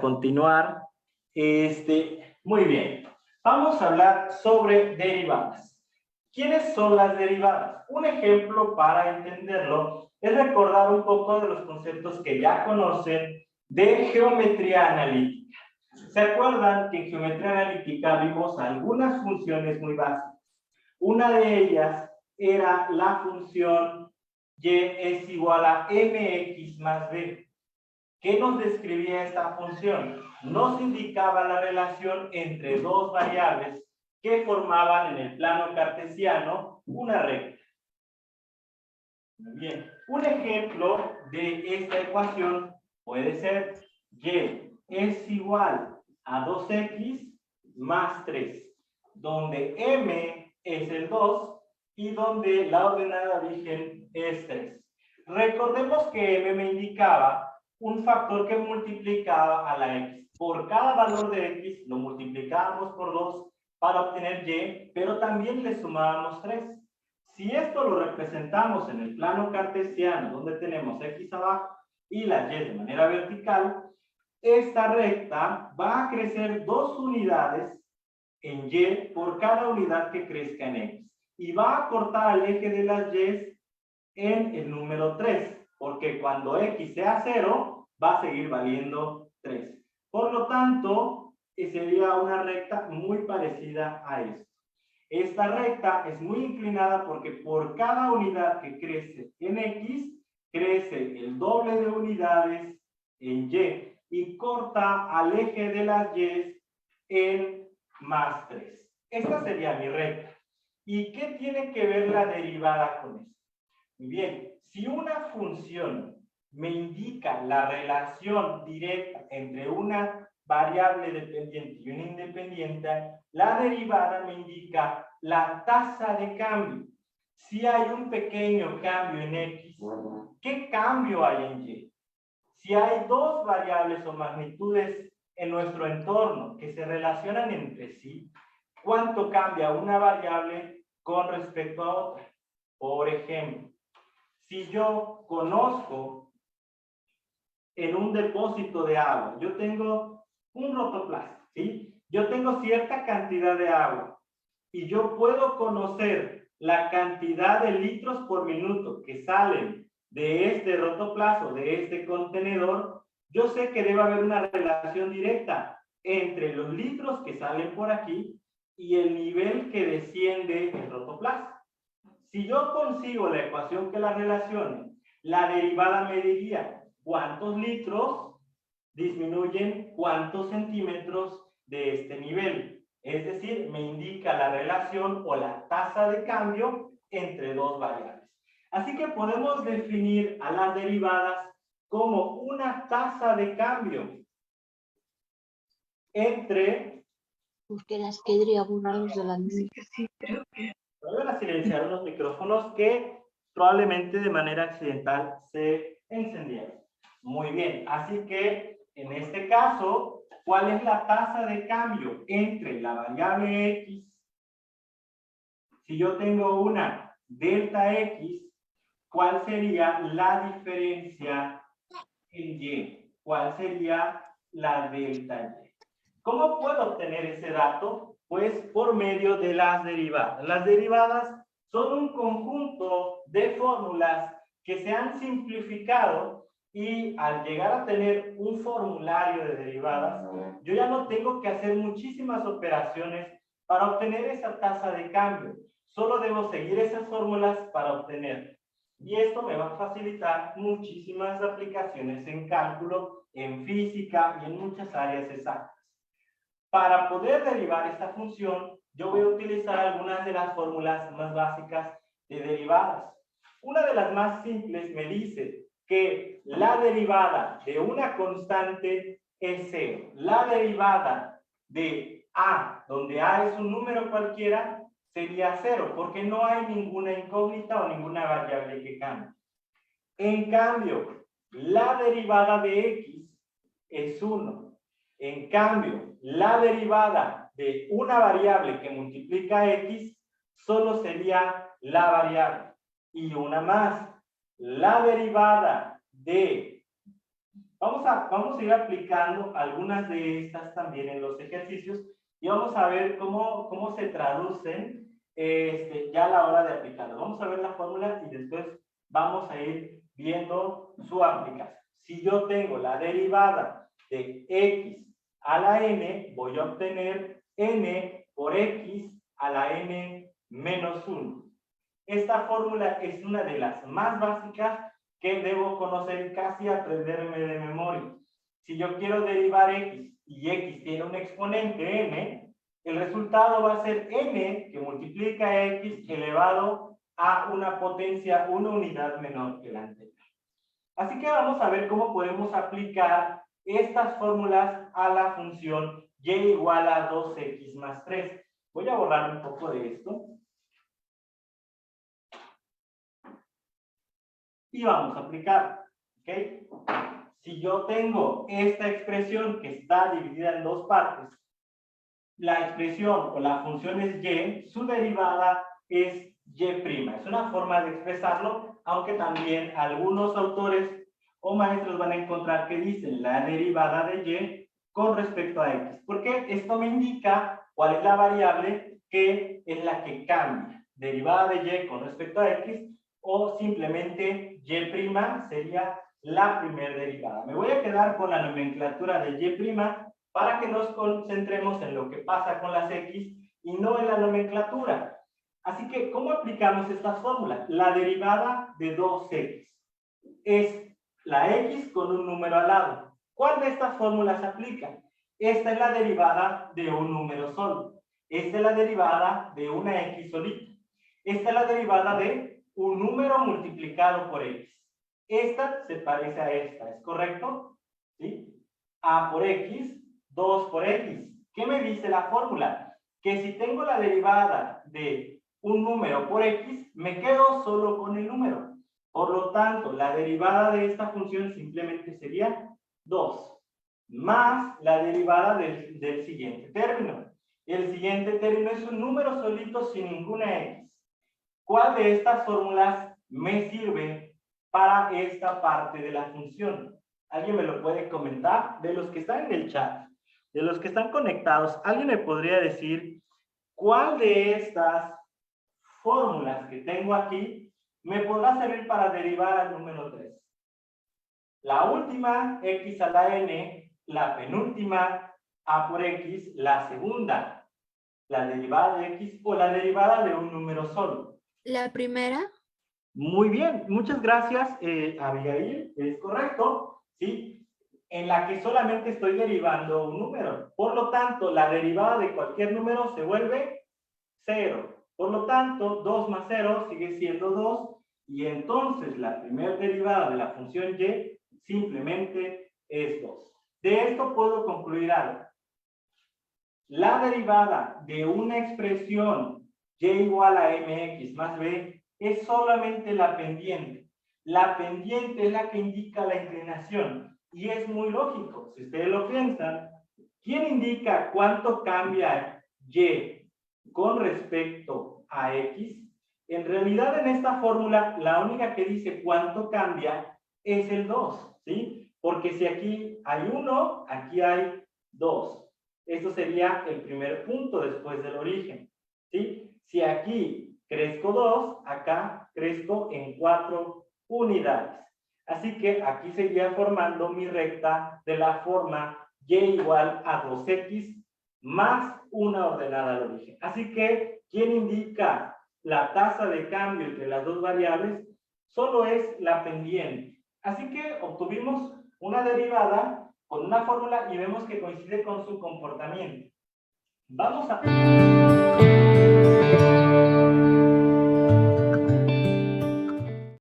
continuar. Muy bien. Vamos a hablar sobre derivadas. ¿Quiénes son las derivadas? Un ejemplo para entenderlo es recordar un poco de los conceptos que ya conocen de geometría analítica. ¿Se acuerdan que en geometría analítica vimos algunas funciones muy básicas? Una de ellas era la función y es igual a mx más b. ¿Qué nos describía esta función? Nos indicaba la relación entre dos variables que formaban en el plano cartesiano una recta. Muy bien. Un ejemplo de esta ecuación puede ser y es igual a 2x más 3, donde m es el 2 y donde la ordenada de origen es 3. Recordemos que m me indicaba un factor que multiplicaba a la x. Por cada valor de x lo multiplicábamos por 2 para obtener y, pero también le sumábamos 3. Si esto lo representamos en el plano cartesiano, donde tenemos x abajo y la y de manera vertical, esta recta va a crecer 2 unidades en y por cada unidad que crezca en x. Y va a cortar al eje de las y en el número 3, porque cuando x sea 0, va a seguir valiendo 3. Por lo tanto, sería una recta muy parecida a esto. Esta recta es muy inclinada porque por cada unidad que crece en x, crece el doble de unidades en y corta al eje de las y en más 3. Esta sería mi recta. ¿Y qué tiene que ver la derivada con esto? Muy bien, si una función me indica la relación directa entre una variable dependiente y una independiente, la derivada me indica la tasa de cambio. Si hay un pequeño cambio en x, ¿qué cambio hay en y? Si hay dos variables o magnitudes en nuestro entorno que se relacionan entre sí, ¿cuánto cambia una variable con respecto a otra? Por ejemplo, si yo conozco en un depósito de agua, yo tengo un rotoplas, ¿sí? Yo tengo cierta cantidad de agua y yo puedo conocer la cantidad de litros por minuto que salen de este rotoplas o de este contenedor, yo sé que debe haber una relación directa entre los litros que salen por aquí y el nivel que desciende el rotoplas. Si yo consigo la ecuación que la relacione, la derivada me diría cuántos litros disminuyen cuántos centímetros de este nivel. Es decir, me indica la relación o la tasa de cambio entre dos variables. Así que podemos definir a las derivadas como una tasa de cambio entre... Porque las quería borrarlos de la música. Sí, creo que... Voy a silenciar los micrófonos que probablemente de manera accidental se encendieron. Muy bien, así que en este caso, ¿cuál es la tasa de cambio entre la variable x? Si yo tengo una delta x, ¿cuál sería la diferencia en y? ¿Cuál sería la delta y? ¿Cómo puedo obtener ese dato? Pues por medio de las derivadas. Las derivadas son un conjunto de fórmulas que se han simplificado y al llegar a tener un formulario de derivadas, yo ya no tengo que hacer muchísimas operaciones para obtener esa tasa de cambio. Solo debo seguir esas fórmulas para obtener. Y esto me va a facilitar muchísimas aplicaciones en cálculo, en física y en muchas áreas exactas. Para poder derivar esta función, yo voy a utilizar algunas de las fórmulas más básicas de derivadas. Una de las más simples me dice que la derivada de una constante es 0. La derivada de a, donde a es un número cualquiera, sería 0, porque no hay ninguna incógnita o ninguna variable que cambie. En cambio, la derivada de x es 1. En cambio, la derivada de una variable que multiplica x solo sería la variable. Y una más, la derivada de Vamos a ir aplicando algunas de estas también en los ejercicios y vamos a ver cómo se traducen ya a la hora de aplicarlo. Vamos a ver la fórmula y después vamos a ir viendo su aplicación. Si yo tengo la derivada de x a la n, voy a obtener n por x a la n menos 1. Esta fórmula es una de las más básicas que debo conocer y casi aprenderme de memoria. Si yo quiero derivar x y x tiene un exponente n, el resultado va a ser n que multiplica x elevado a una potencia, una unidad menor que la anterior. Así que vamos a ver cómo podemos aplicar estas fórmulas a la función y igual a 2x más 3. Voy a borrar un poco de esto. Y vamos a aplicar, ¿ok? Si yo tengo esta expresión que está dividida en dos partes, la expresión o la función es y, su derivada es y'. Es una forma de expresarlo, aunque también algunos autores o maestros van a encontrar que dicen la derivada de y con respecto a x, porque esto me indica cuál es la variable que es la que cambia. Derivada de y con respecto a x o simplemente y' sería la primera derivada. Me voy a quedar con la nomenclatura de y' para que nos concentremos en lo que pasa con las x y no en la nomenclatura. Así que, ¿cómo aplicamos esta fórmula? La derivada de 2x es la x con un número al lado. ¿Cuál de estas fórmulas se aplica? Esta es la derivada de un número solo. Esta es la derivada de una x solita. Esta es la derivada de un número multiplicado por x. Esta se parece a esta, ¿es correcto? ¿Sí? A por x, 2 por x. ¿Qué me dice la fórmula? Que si tengo la derivada de un número por x, me quedo solo con el número. Por lo tanto, la derivada de esta función simplemente sería 2, más la derivada del siguiente término. El siguiente término es un número solito sin ninguna x. ¿Cuál de estas fórmulas me sirve para esta parte de la función? ¿Alguien me lo puede comentar? De los que están en el chat, de los que están conectados, ¿alguien me podría decir cuál de estas fórmulas que tengo aquí me podrá servir para derivar al número 3? La última, x a la n, la penúltima, a por x, la segunda, la derivada de x o la derivada de un número solo. La primera. Muy bien, muchas gracias, Abigail, es correcto, ¿sí? En la que solamente estoy derivando un número. Por lo tanto, la derivada de cualquier número se vuelve 0. Por lo tanto, 2 más 0 sigue siendo 2, y entonces la primera derivada de la función y simplemente es 2. De esto puedo concluir algo. La derivada de una expresión y igual a mx más b es solamente la pendiente. La pendiente es la que indica la inclinación. Y es muy lógico, si ustedes lo piensan. ¿Quién indica cuánto cambia y con respecto a x? En realidad, en esta fórmula, la única que dice cuánto cambia es el 2, ¿sí? Porque si aquí hay 1, aquí hay 2. Esto sería el primer punto después del origen, ¿sí? Si aquí crezco 2, acá crezco en 4 unidades. Así que aquí seguiría formando mi recta de la forma y igual a 2x más una ordenada al origen. Así que, ¿quién indica la tasa de cambio entre las dos variables? Solo es la pendiente. Así que obtuvimos una derivada con una fórmula y vemos que coincide con su comportamiento. Vamos a...